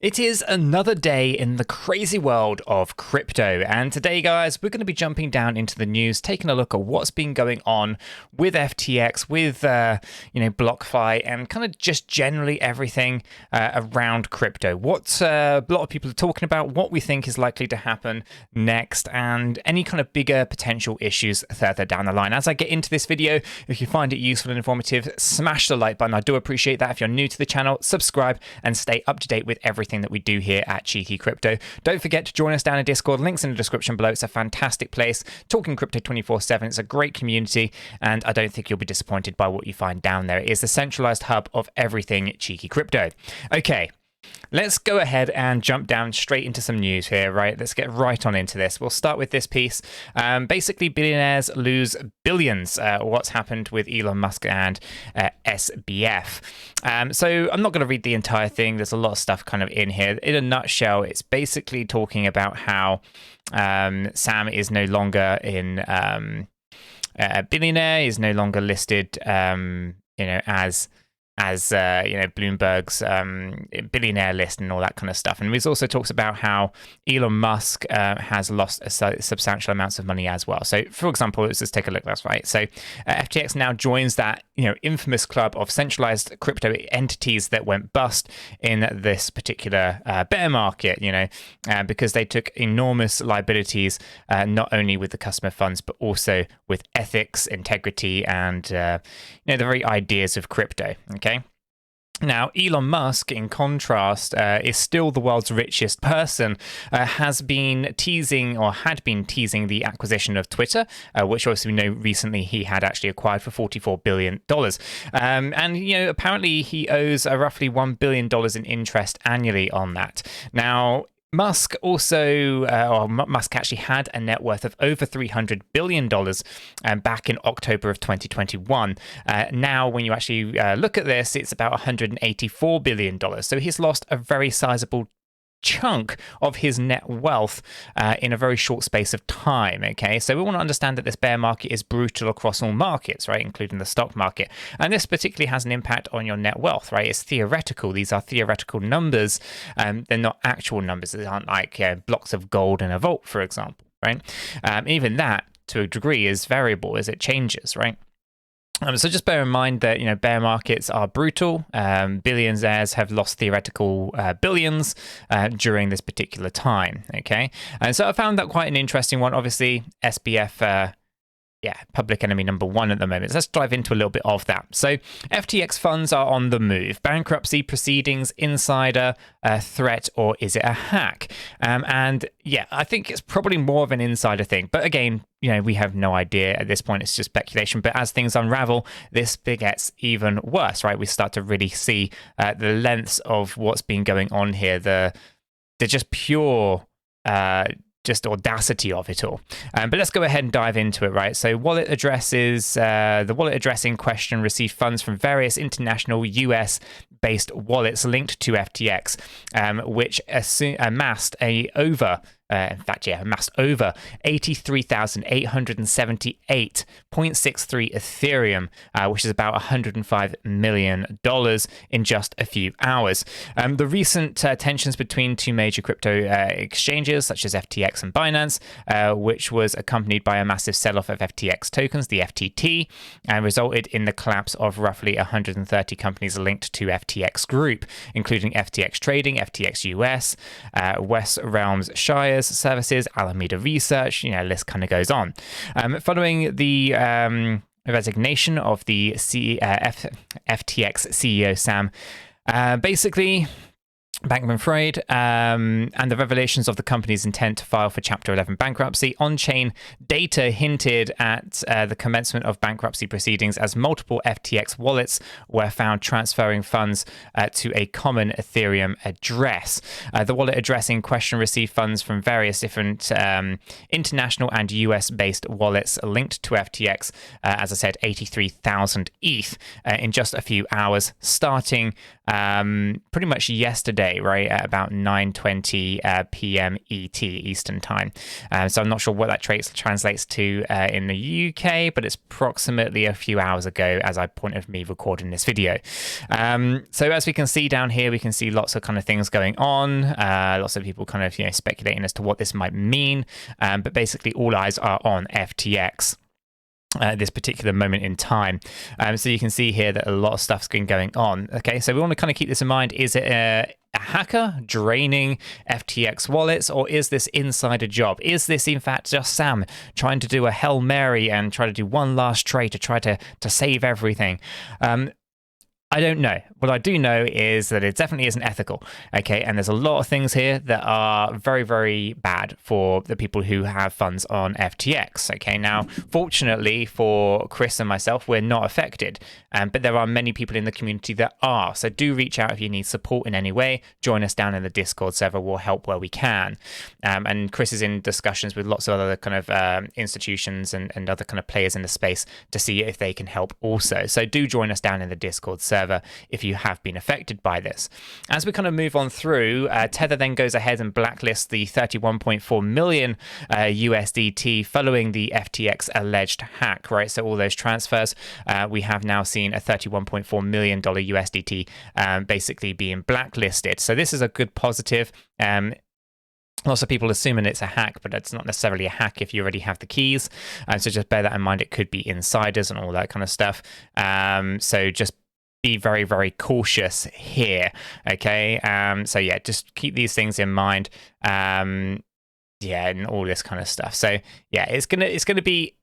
It is another day in the crazy world of crypto, and today, guys, we're going to be jumping down into the news, taking a look at what's been going on with FTX, with BlockFi, and kind of just generally everything around crypto. What a lot of people are talking about, what we think is likely to happen next, and any kind of bigger potential issues further down the line. As I get into this video, if you find it useful and informative, smash the like button. I do appreciate that. If you're new to the channel, subscribe and stay up to date with everything that we do here at Cheeky Crypto. Don't forget to join us down in Discord. Links in the description below. It's a fantastic place. Talking crypto 24/7. It's a great community, and I don't think you'll be disappointed by what you find down there. It is the centralized hub of everything Cheeky Crypto. Okay. Let's go ahead and jump down straight into some news here, right? Let's get right on into this. We'll start with this piece. Basically, billionaires lose billions. What's happened with Elon Musk and SBF. So I'm not going to read the entire thing. There's a lot of stuff kind of in here. In a nutshell, it's basically talking about how Sam is no longer in a billionaire, is no longer listed, as Bloomberg's billionaire list and all that kind of stuff. And it also talks about how Elon Musk has lost substantial amounts of money as well. So, for example, let's just take a look. That's right. So, FTX now joins that infamous club of centralized crypto entities that went bust in this particular bear market. Because they took enormous liabilities, not only with the customer funds but also with ethics, integrity, and the very ideas of crypto. Okay. Now, Elon Musk, in contrast, is still the world's richest person, had been teasing the acquisition of Twitter, which obviously we know recently he had actually acquired for $44 billion. Apparently he owes roughly $1 billion in interest annually on that. Now, Musk actually had a net worth of over $300 billion back in October of 2021. Now, when you actually look at this, it's about $184 billion. So he's lost a very sizable chunk of his net wealth in a very short space of time. Okay, so we want to understand that this bear market is brutal across all markets, right, including the stock market, and this particularly has an impact on your net wealth, right? It's theoretical. These are theoretical numbers. They're not actual numbers. They aren't like blocks of gold in a vault, for example, right? Even that, to a degree, is variable as it changes, right? So just bear in mind that, bear markets are brutal. Billionaires have lost theoretical billions during this particular time, okay? And so I found that quite an interesting one. Obviously, SBF, public enemy number one at the moment. So let's dive into a little bit of that. So FTX funds are on the move. Bankruptcy proceedings, insider, threat, or is it a hack? I think it's probably more of an insider thing. But again, we have no idea at this point. It's just speculation. But as things unravel, this gets even worse, right? We start to really see the lengths of what's been going on here. The just pure just audacity of it all. But let's go ahead and dive into it, right? So wallet addresses, the wallet address in question received funds from various international US-based wallets linked to FTX, which amassed over 83,878.63 Ethereum, which is about $105 million in just a few hours. The recent tensions between two major crypto exchanges, such as FTX and Binance, which was accompanied by a massive sell-off of FTX tokens, the FTT, and resulted in the collapse of roughly 130 companies linked to FTX Group, including FTX Trading, FTX US, West Realms Shires Services, Alameda Research, list kind of goes on. Following the resignation of the FTX CEO Sam, basically Bankman-Fried, and the revelations of the company's intent to file for Chapter 11 bankruptcy. On-chain data hinted at the commencement of bankruptcy proceedings as multiple FTX wallets were found transferring funds to a common Ethereum address. The wallet address in question received funds from various different international and US-based wallets linked to FTX, as I said, 83,000 ETH in just a few hours, starting pretty much yesterday. today, right, at about 9:20 p.m. ET, Eastern Time. So I'm not sure what that translates to in the UK, but it's approximately a few hours ago as I point of me recording this video. So as we can see down here, we can see lots of kind of things going on, lots of people kind of, you know, speculating as to what this might mean, but basically all eyes are on FTX at this particular moment in time. So you can see here that a lot of stuff's been going on. Okay, so we want to kind of keep this in mind. Is it a hacker draining FTX wallets, or is this insider job? Is this in fact just Sam trying to do a Hail Mary and try to do one last trade to try to save everything? I don't know. What I do know is that it definitely isn't ethical, okay? And there's a lot of things here that are very, very bad for the people who have funds on FTX, okay? Now, fortunately for Chris and myself, we're not affected, but there are many people in the community that are. So do reach out if you need support in any way. Join us down in the Discord server. We'll help where we can. And Chris is in discussions with lots of other kind of institutions and other kind of players in the space to see if they can help also. So do join us down in the Discord server if you have been affected by this. As we kind of move on through, Tether then goes ahead and blacklists the 31.4 million USDT following the FTX alleged hack, right? So all those transfers, we have now seen a $31.4 million USDT basically being blacklisted. So this is a good positive. Lots of people assuming it's a hack, but it's not necessarily a hack if you already have the keys. So just bear that in mind. It could be insiders and all that kind of stuff. So just be very, very cautious here, okay? So yeah, just keep these things in mind. Yeah, and all this kind of stuff. So yeah, it's gonna be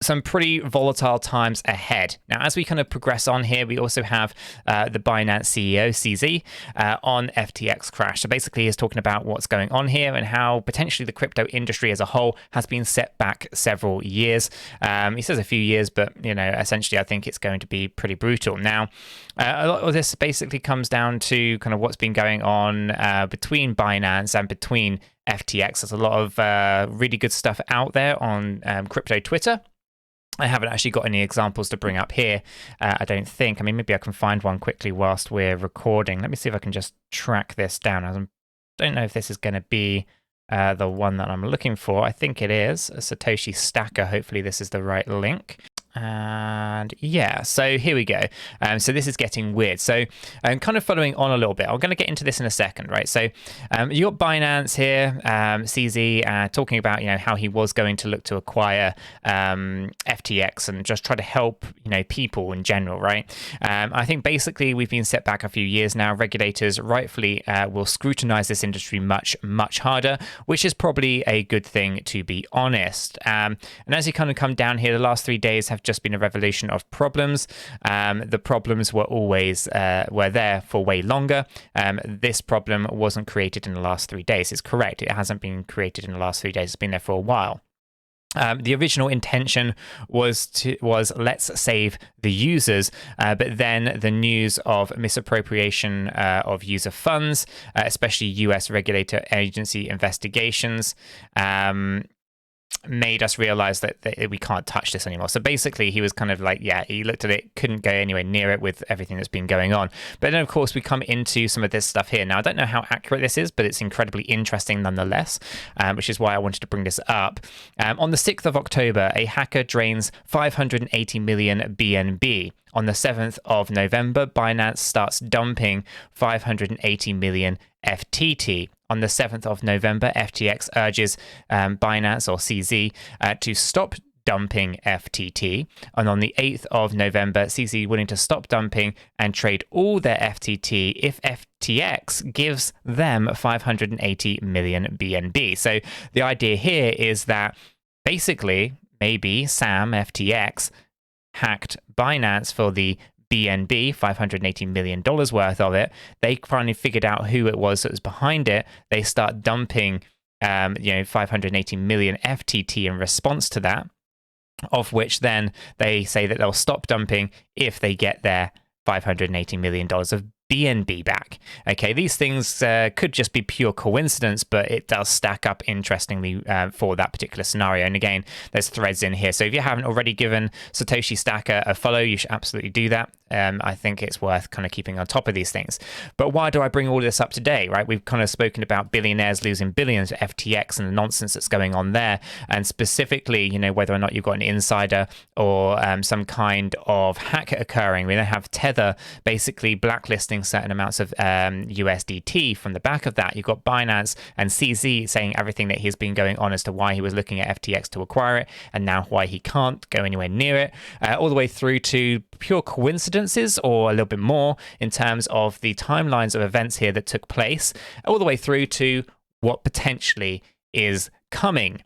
some pretty volatile times ahead. Now, as we kind of progress on here, we also have the Binance CEO, 𝗕𝗘𝗪, on FTX crash. So basically he's talking about what's going on here and how potentially the crypto industry as a whole has been set back several years. He says a few years, but, you know, essentially I think it's going to be pretty brutal. Now, a lot of this basically comes down to kind of what's been going on between Binance and between FTX. There's a lot of really good stuff out there on crypto Twitter. I haven't actually got any examples to bring up here, I don't think. I mean, maybe I can find one quickly whilst we're recording. Let me see if I can just track this down. I don't know if this is going to be the one that I'm looking for. I think it is. Satoshi Stacker. Hopefully this is the right link. And yeah, so here we go. So this is getting weird. So I'm kind of following on a little bit. I'm going to get into this in a second, right? So you got Binance here, 𝗕𝗘𝗪, talking about, you know, how he was going to look to acquire FTX and just try to help, you know, people in general, right? I think basically we've been set back a few years now. Regulators rightfully will scrutinize this industry much, much harder, which is probably a good thing, to be honest. And as you kind of come down here, the last 3 days have just been a revelation of problems. The problems were always were there for way longer. This problem wasn't created in the last 3 days. It's correct. It hasn't been created in the last 3 days. It's been there for a while. The original intention was let's save the users, but then the news of misappropriation of user funds, especially US regulator agency investigations, made us realize that we can't touch this anymore. So basically he was kind of like, yeah, he looked at it, couldn't go anywhere near it with everything that's been going on. But then of course we come into some of this stuff here. Now I don't know how accurate this is, but it's incredibly interesting nonetheless, which is why I wanted to bring this up. On the 6th of October, a hacker drains 580 million BNB. On the 7th of November, Binance starts dumping 580 million FTT. On the 7th of November, FTX urges Binance or 𝗕𝗘𝗪 to stop dumping FTT. And on the 8th of November, 𝗕𝗘𝗪 willing to stop dumping and trade all their FTT if FTX gives them 580 million BNB. So the idea here is that basically maybe Sam, FTX, hacked Binance for the BNB, $580 million worth of it. They finally figured out who it was that was behind it. They start dumping, 580 million FTT in response to that, of which then they say that they'll stop dumping if they get their $580 million of BNB back. Okay, these things could just be pure coincidence, but it does stack up interestingly for that particular scenario. And again, there's threads in here. So if you haven't already given Satoshi Stacker a follow, you should absolutely do that. I think it's worth kind of keeping on top of these things. But why do I bring all this up today, right? We've kind of spoken about billionaires losing billions to FTX and the nonsense that's going on there, and specifically, whether or not you've got an insider or some kind of hack occurring. We then have Tether basically blacklisting certain amounts of USDT. From the back of that, you've got Binance and CZ saying everything that has been going on as to why he was looking at FTX to acquire it, and now why he can't go anywhere near it, all the way through to pure coincidences or a little bit more in terms of the timelines of events here that took place, all the way through to what potentially is coming.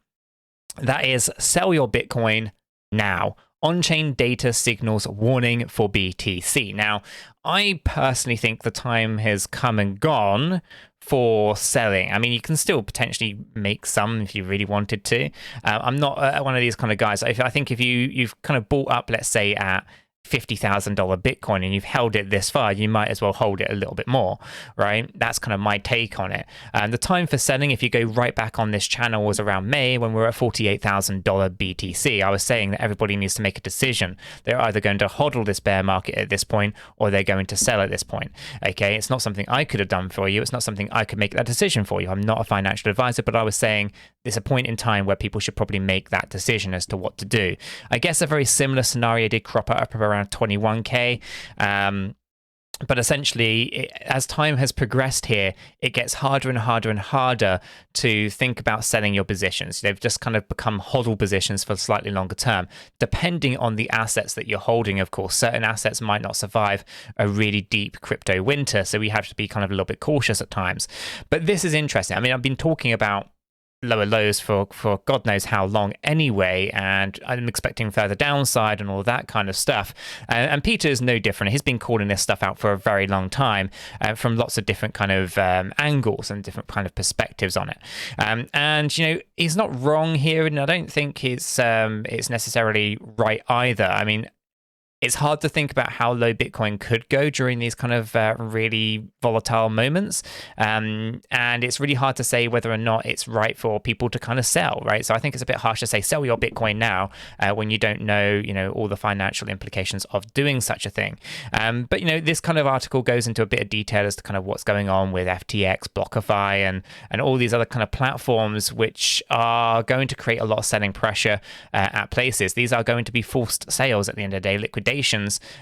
That is, sell your Bitcoin now. On-chain data signals warning for BTC. Now, I personally think the time has come and gone for selling. I mean, you can still potentially make some if you really wanted to. I'm not one of these kind of guys. I think if you've kind of bought up, let's say at $50,000 Bitcoin and you've held it this far, you might as well hold it a little bit more, right? That's kind of my take on it. The time for selling, if you go right back on this channel, was around May when we were at $48,000 BTC. I was saying that everybody needs to make a decision. They're either going to hodl this bear market at this point or they're going to sell at this point. Okay, it's not something I could have done for you. It's not something I could make that decision for you. I'm not a financial advisor, but I was saying there's a point in time where people should probably make that decision as to what to do. I guess a very similar scenario did crop up around 21k. But essentially, as time has progressed here, it gets harder and harder and harder to think about selling your positions. They've just kind of become hodl positions for slightly longer term, depending on the assets that you're holding. Of course, certain assets might not survive a really deep crypto winter, so we have to be kind of a little bit cautious at times. But this is interesting. I mean, I've been talking about lower lows for God knows how long anyway, and I'm expecting further downside and all that kind of stuff. And Peter is no different. He's been calling this stuff out for a very long time from lots of different kind of angles and different kind of perspectives on it. And he's not wrong here, and I don't think it's necessarily right either. I mean, it's hard to think about how low Bitcoin could go during these kind of really volatile moments. And it's really hard to say whether or not it's right for people to kind of sell, right? So I think it's a bit harsh to say sell your Bitcoin now when you don't know, all the financial implications of doing such a thing. But, this kind of article goes into a bit of detail as to kind of what's going on with FTX, BlockFi, and all these other kind of platforms, which are going to create a lot of selling pressure at places. These are going to be forced sales at the end of the day, liquidations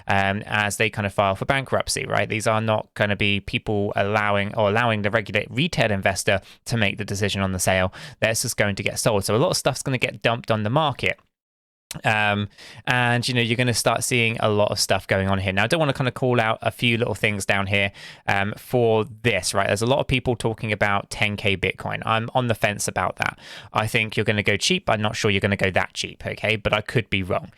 as they kind of file for bankruptcy, right? These are not going to be people allowing the regular retail investor to make the decision on the sale. That's just going to get sold. So a lot of stuff's going to get dumped on the market. And you're going to start seeing a lot of stuff going on here. Now, I don't want to kind of call out a few little things down here for this, right? There's a lot of people talking about 10k Bitcoin. I'm on the fence about that. I think you're going to go cheap. I'm not sure you're going to go that cheap, okay? But I could be wrong.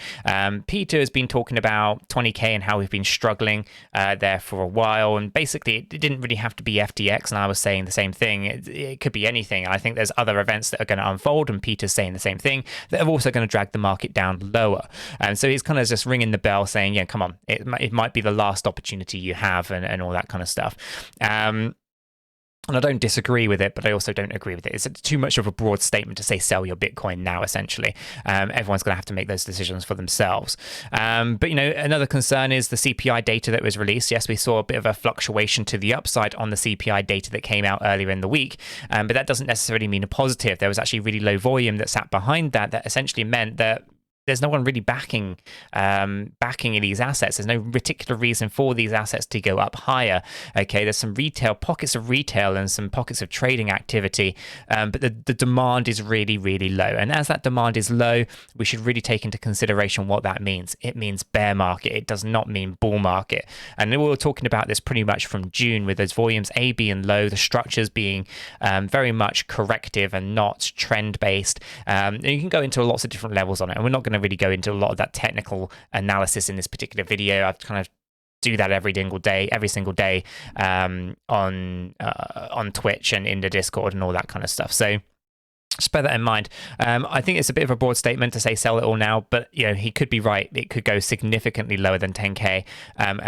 Peter has been talking about 20k and how we've been struggling there for a while. And basically, it didn't really have to be FTX. And I was saying the same thing. It could be anything. I think there's other events that are going to unfold, and Peter's saying the same thing, that are also going to drag the market down lower. And so he's kind of just ringing the bell saying, yeah, come on, it might be the last opportunity you have, and all that kind of stuff. And I don't disagree with it, but I also don't agree with it. It's too much of a broad statement to say sell your Bitcoin now, essentially. Everyone's going to have to make those decisions for themselves. But, another concern is the CPI data that was released. Yes, we saw a bit of a fluctuation to the upside on the CPI data that came out earlier in the week, but that doesn't necessarily mean a positive. There was actually really low volume that sat behind that essentially meant that there's no one really backing these assets. There's no particular reason for these assets to go up higher. Okay, there's some pockets of retail and some pockets of trading activity, but the demand is really, really low. And as that demand is low, we should really take into consideration what that means. It means bear market. It does not mean bull market. And we were talking about this pretty much from June, with those volumes A being low, the structures being very much corrective and not trend-based. And you can go into lots of different levels on it, and we're not going to really go into a lot of that technical analysis in this particular video. I've kind of do that every single day on Twitch and in the Discord and all that kind of stuff. So just bear that in mind. I think it's a bit of a broad statement to say sell it all now, but he could be right. It could go significantly lower than 10k, and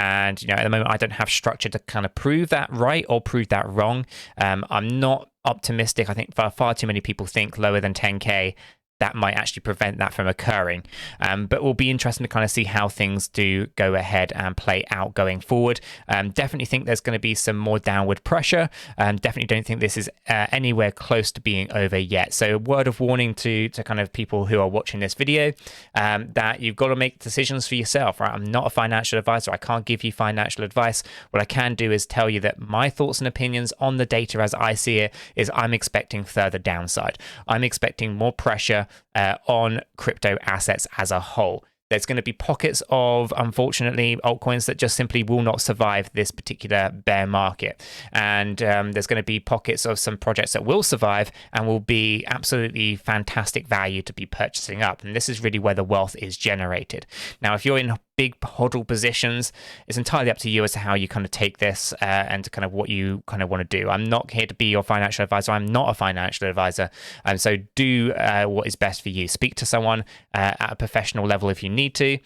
at the moment I don't have structure to kind of prove that right or prove that wrong. I'm not optimistic. I think far too many people think lower than 10k that might actually prevent that from occurring. But we'll be interesting to kind of see how things do go ahead and play out going forward. Definitely think there's going to be some more downward pressure. Definitely don't think this is anywhere close to being over yet. So a word of warning to kind of people who are watching this video, that you've got to make decisions for yourself, right? I'm not a financial advisor. I can't give you financial advice. What I can do is tell you that my thoughts and opinions on the data as I see it is I'm expecting further downside. I'm expecting more pressure on crypto assets as a whole. There's going to be pockets of, unfortunately, altcoins that just simply will not survive this particular bear market. And there's going to be pockets of some projects that will survive and will be absolutely fantastic value to be purchasing up. And this is really where the wealth is generated. Now, if you're in big hodl positions, it's entirely up to you as to how you kind of take this and kind of what you kind of want to do. I'm not here to be your financial advisor. I'm not a financial advisor. So do what is best for you. Speak to someone at a professional level if you need to.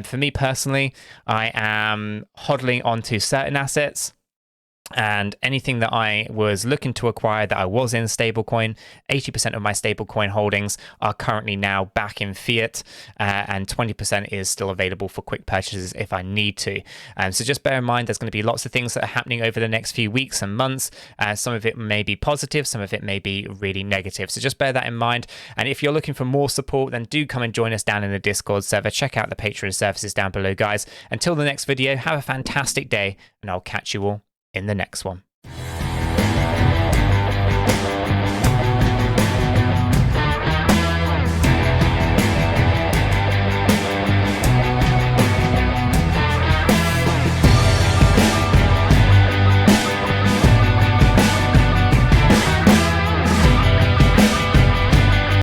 For me personally, I am hodling onto certain assets. And anything that I was looking to acquire that I was in stablecoin, 80% of my stablecoin holdings are currently now back in fiat, and 20% is still available for quick purchases if I need to. So just bear in mind, there's going to be lots of things that are happening over the next few weeks and months. Some of it may be positive, some of it may be really negative. So just bear that in mind. And if you're looking for more support, then do come and join us down in the Discord server. Check out the Patreon services down below, guys. Until the next video, have a fantastic day, and I'll catch you all in the next one.